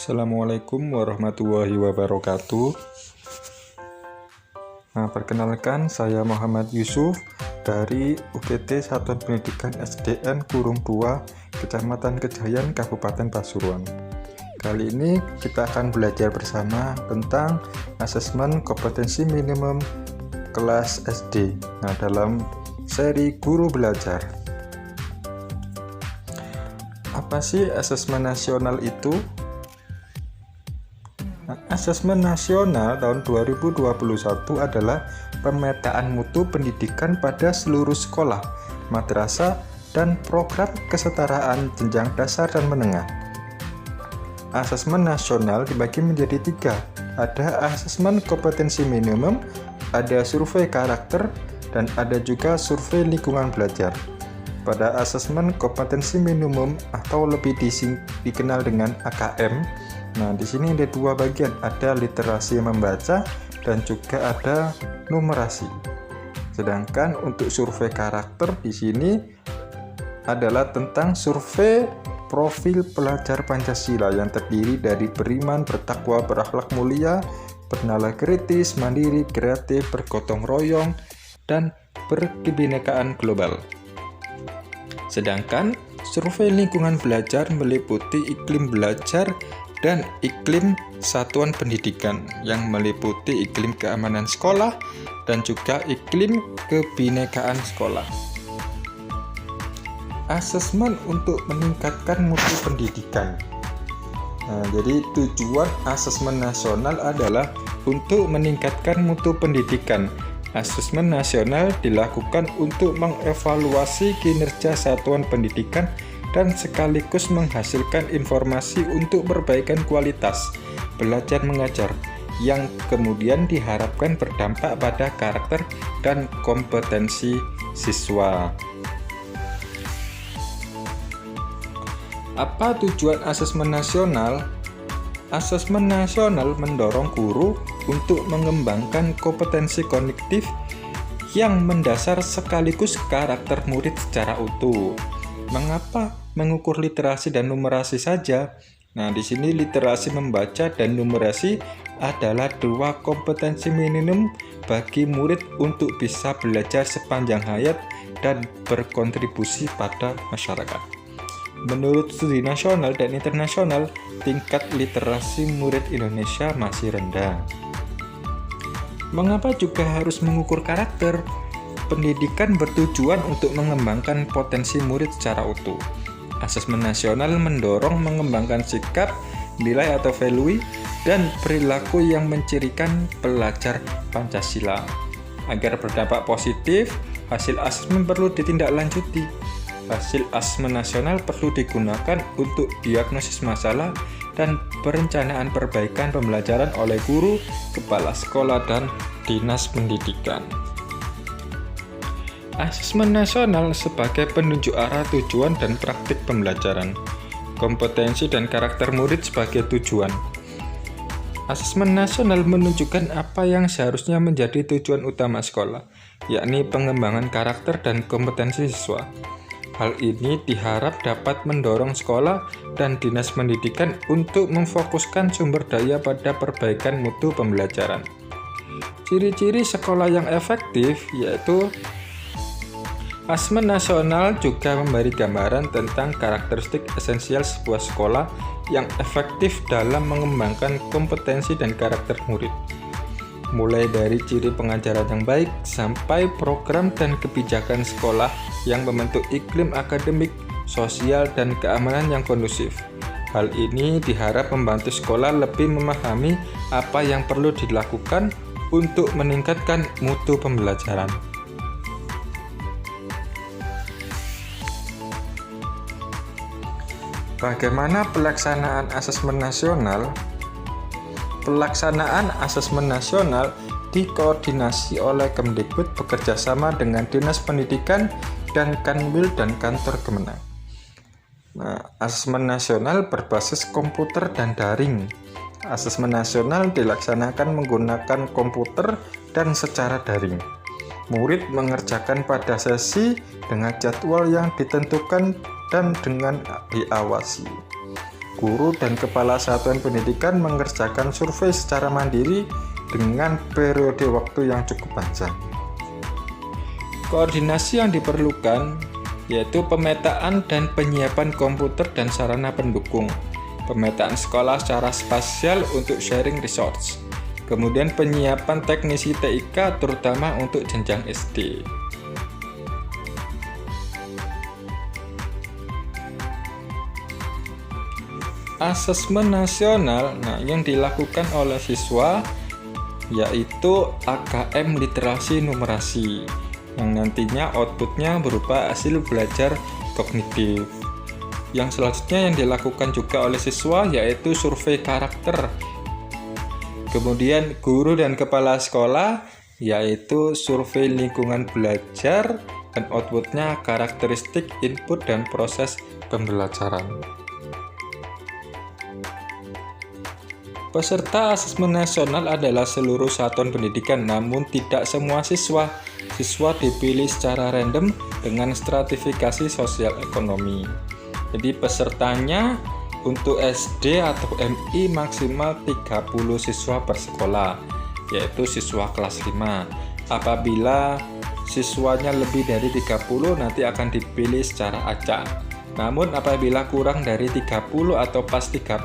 Assalamualaikum warahmatullahi wabarakatuh. Perkenalkan, saya Muhammad Yusuf dari UGT Satuan Pendidikan SDN Kurung 2, Kecamatan Kejayan, Kabupaten Pasuruan. Kali ini kita akan belajar bersama tentang asesmen kompetensi minimum kelas SD. Dalam seri Guru Belajar. Apa sih asesmen nasional itu? Asesmen nasional tahun 2021 adalah pemetaan mutu pendidikan pada seluruh sekolah, madrasah, dan program kesetaraan jenjang dasar dan menengah. Asesmen nasional dibagi menjadi 3. Ada asesmen kompetensi minimum, ada survei karakter, dan ada juga survei lingkungan belajar. Pada asesmen kompetensi minimum atau lebih dikenal dengan AKM, di sini ada 2 bagian, ada literasi membaca dan juga ada numerasi. Sedangkan untuk survei karakter di sini adalah tentang survei profil pelajar Pancasila yang terdiri dari beriman, bertakwa, berakhlak mulia, bernalar kritis, mandiri, kreatif, bergotong royong, dan berkebinekaan global. Sedangkan survei lingkungan belajar meliputi iklim belajar dan iklim satuan pendidikan yang meliputi iklim keamanan sekolah dan juga iklim kebinekaan sekolah. Asesmen untuk meningkatkan mutu pendidikan. Jadi tujuan asesmen nasional adalah untuk meningkatkan mutu pendidikan. Asesmen nasional dilakukan untuk mengevaluasi kinerja satuan pendidikan dan sekaligus menghasilkan informasi untuk perbaikan kualitas belajar mengajar yang kemudian diharapkan berdampak pada karakter dan kompetensi siswa. Apa tujuan asesmen nasional? Asesmen nasional mendorong guru untuk mengembangkan kompetensi kognitif yang mendasar sekaligus karakter murid secara utuh. Mengapa mengukur literasi dan numerasi saja? Di sini literasi membaca dan numerasi adalah 2 kompetensi minimum bagi murid untuk bisa belajar sepanjang hayat dan berkontribusi pada masyarakat. Menurut studi nasional dan internasional, tingkat literasi murid Indonesia masih rendah. Mengapa juga harus mengukur karakter? Pendidikan bertujuan untuk mengembangkan potensi murid secara utuh. Asesmen nasional mendorong mengembangkan sikap, nilai atau value, dan perilaku yang mencirikan pelajar Pancasila. Agar berdampak positif, hasil asesmen perlu ditindaklanjuti. Hasil asesmen nasional perlu digunakan untuk diagnosis masalah dan perencanaan perbaikan pembelajaran oleh guru, kepala sekolah, dan dinas pendidikan. Asesmen nasional sebagai penunjuk arah tujuan dan praktik pembelajaran, kompetensi dan karakter murid sebagai tujuan. Asesmen nasional menunjukkan apa yang seharusnya menjadi tujuan utama sekolah, yakni pengembangan karakter dan kompetensi siswa. Hal ini diharap dapat mendorong sekolah dan dinas pendidikan untuk memfokuskan sumber daya pada perbaikan mutu pembelajaran. Ciri-ciri sekolah yang efektif yaitu asesmen nasional juga memberi gambaran tentang karakteristik esensial sebuah sekolah yang efektif dalam mengembangkan kompetensi dan karakter murid. Mulai dari ciri pengajaran yang baik sampai program dan kebijakan sekolah yang membentuk iklim akademik, sosial, dan keamanan yang kondusif. Hal ini diharap membantu sekolah lebih memahami apa yang perlu dilakukan untuk meningkatkan mutu pembelajaran. Bagaimana pelaksanaan asesmen nasional? Pelaksanaan asesmen nasional dikoordinasi oleh Kemdikbud bekerjasama dengan Dinas Pendidikan dan Kanwil dan Kantor Kemenang. Asesmen nasional berbasis komputer dan daring. Asesmen nasional dilaksanakan menggunakan komputer dan secara daring. Murid mengerjakan pada sesi dengan jadwal yang ditentukan dan dengan diawasi. guru dan kepala satuan pendidikan mengerjakan survei secara mandiri dengan periode waktu yang cukup panjang. Koordinasi yang diperlukan yaitu pemetaan dan penyiapan komputer dan sarana pendukung, pemetaan sekolah secara spasial untuk sharing resource, kemudian penyiapan teknisi TIK terutama untuk jenjang SD. Asesmen nasional yang dilakukan oleh siswa yaitu AKM literasi numerasi yang nantinya outputnya berupa hasil belajar kognitif. Yang selanjutnya yang dilakukan juga oleh siswa yaitu survei karakter. Kemudian guru dan kepala sekolah yaitu survei lingkungan belajar dan outputnya karakteristik input dan proses pembelajaran. Peserta asesmen nasional adalah seluruh satuan pendidikan, namun tidak semua siswa. Siswa dipilih secara random dengan stratifikasi sosial ekonomi. Jadi pesertanya untuk SD atau MI maksimal 30 siswa per sekolah, yaitu siswa kelas 5. Apabila siswanya lebih dari 30 nanti akan dipilih secara acak. Namun apabila kurang dari 30 atau pas 30,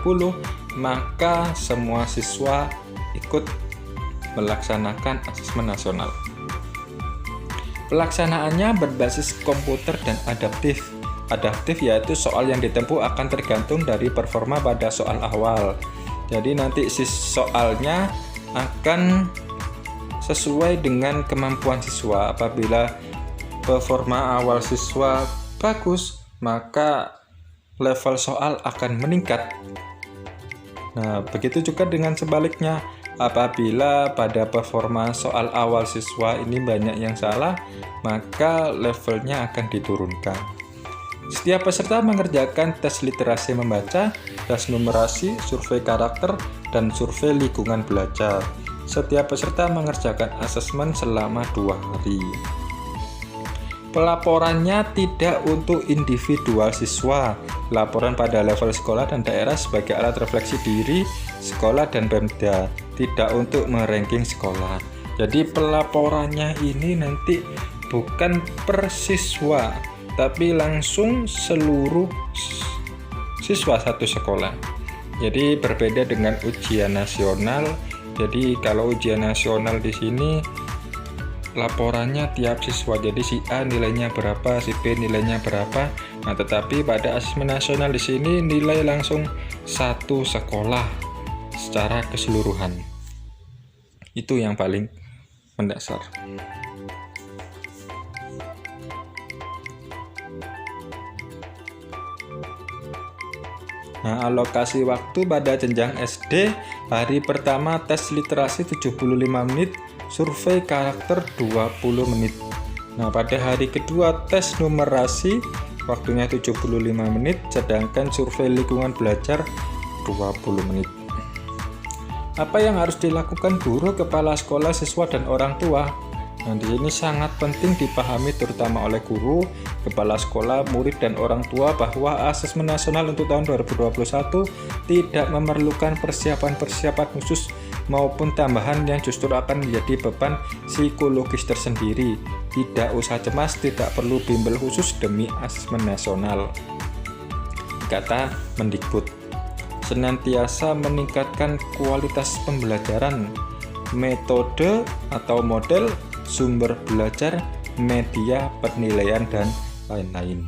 maka semua siswa ikut melaksanakan asesmen nasional. Pelaksanaannya berbasis komputer dan adaptif. Adaptif yaitu soal yang ditempuh akan tergantung dari performa pada soal awal. Jadi nanti soalnya akan sesuai dengan kemampuan siswa. Apabila performa awal siswa bagus, maka level soal akan meningkat. Nah, begitu juga dengan sebaliknya. Apabila pada performa soal awal siswa ini banyak yang salah, maka levelnya akan diturunkan. Setiap peserta mengerjakan tes literasi membaca, tes numerasi, survei karakter, dan survei lingkungan belajar. Setiap peserta mengerjakan asesmen selama 2 hari. Pelaporannya tidak untuk individual siswa. Laporan pada level sekolah dan daerah sebagai alat refleksi diri sekolah dan Pemda, tidak untuk meranking sekolah. Jadi pelaporannya ini nanti bukan per siswa, tapi langsung seluruh siswa satu sekolah. Jadi berbeda dengan ujian nasional. Jadi kalau ujian nasional di sini laporannya tiap siswa, jadi si A nilainya berapa, si B nilainya berapa. Nah, tetapi pada asesmen nasional di sini nilai langsung satu sekolah secara keseluruhan. Itu yang paling mendasar. Nah, alokasi waktu pada jenjang SD, hari pertama tes literasi 75 menit, survei karakter 20 menit. Nah, pada hari kedua tes numerasi, waktunya 75 menit, sedangkan survei lingkungan belajar 20 menit. Apa yang harus dilakukan guru, kepala sekolah, siswa, dan orang tua? Nanti ini sangat penting dipahami terutama oleh guru, kepala sekolah, murid, dan orang tua bahwa asesmen nasional untuk tahun 2021 tidak memerlukan persiapan-persiapan khusus maupun tambahan yang justru akan menjadi beban psikologis tersendiri. Tidak usah cemas, tidak perlu bimbel khusus demi asesmen nasional, kata Mendikbud. Senantiasa meningkatkan kualitas pembelajaran, metode atau model, sumber belajar, media penilaian, dan lain-lain.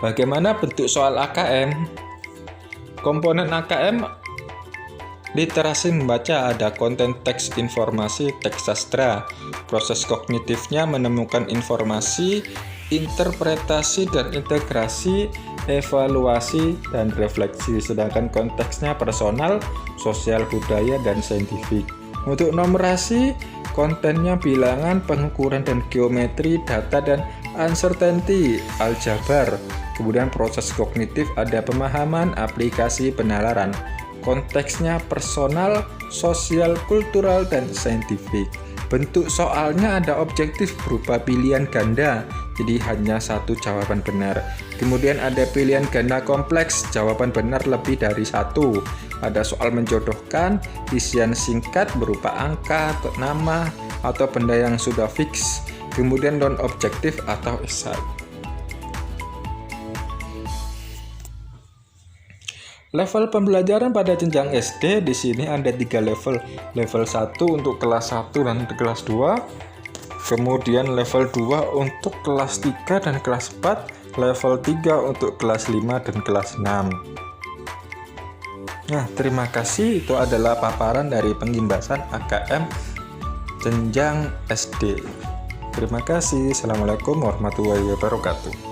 Bagaimana bentuk soal AKM? Komponen AKM literasi membaca ada konten teks informasi, teks sastra. Proses kognitifnya menemukan informasi, interpretasi dan integrasi, evaluasi dan refleksi. Sedangkan konteksnya personal, sosial, budaya, dan saintifik. Untuk numerasi, kontennya bilangan, pengukuran dan geometri, data dan uncertainty, aljabar. Kemudian proses kognitif ada pemahaman, aplikasi, penalaran. Konteksnya personal, sosial, kultural, dan saintifik. Bentuk soalnya ada objektif berupa pilihan ganda, jadi hanya satu jawaban benar. Kemudian ada pilihan ganda kompleks, jawaban benar lebih dari satu. Ada soal menjodohkan, isian singkat berupa angka, nama, atau benda yang sudah fix. Kemudian non objektif atau esai. Level pembelajaran pada jenjang SD di sini ada 3 level. Level 1 untuk kelas 1 dan kelas 2. Kemudian level 2 untuk kelas 3 dan kelas 4. Level 3 untuk kelas 5 dan kelas 6. Nah, terima kasih. Itu adalah paparan dari pengimbasan AKM jenjang SD. Terima kasih. Assalamualaikum warahmatullahi wabarakatuh.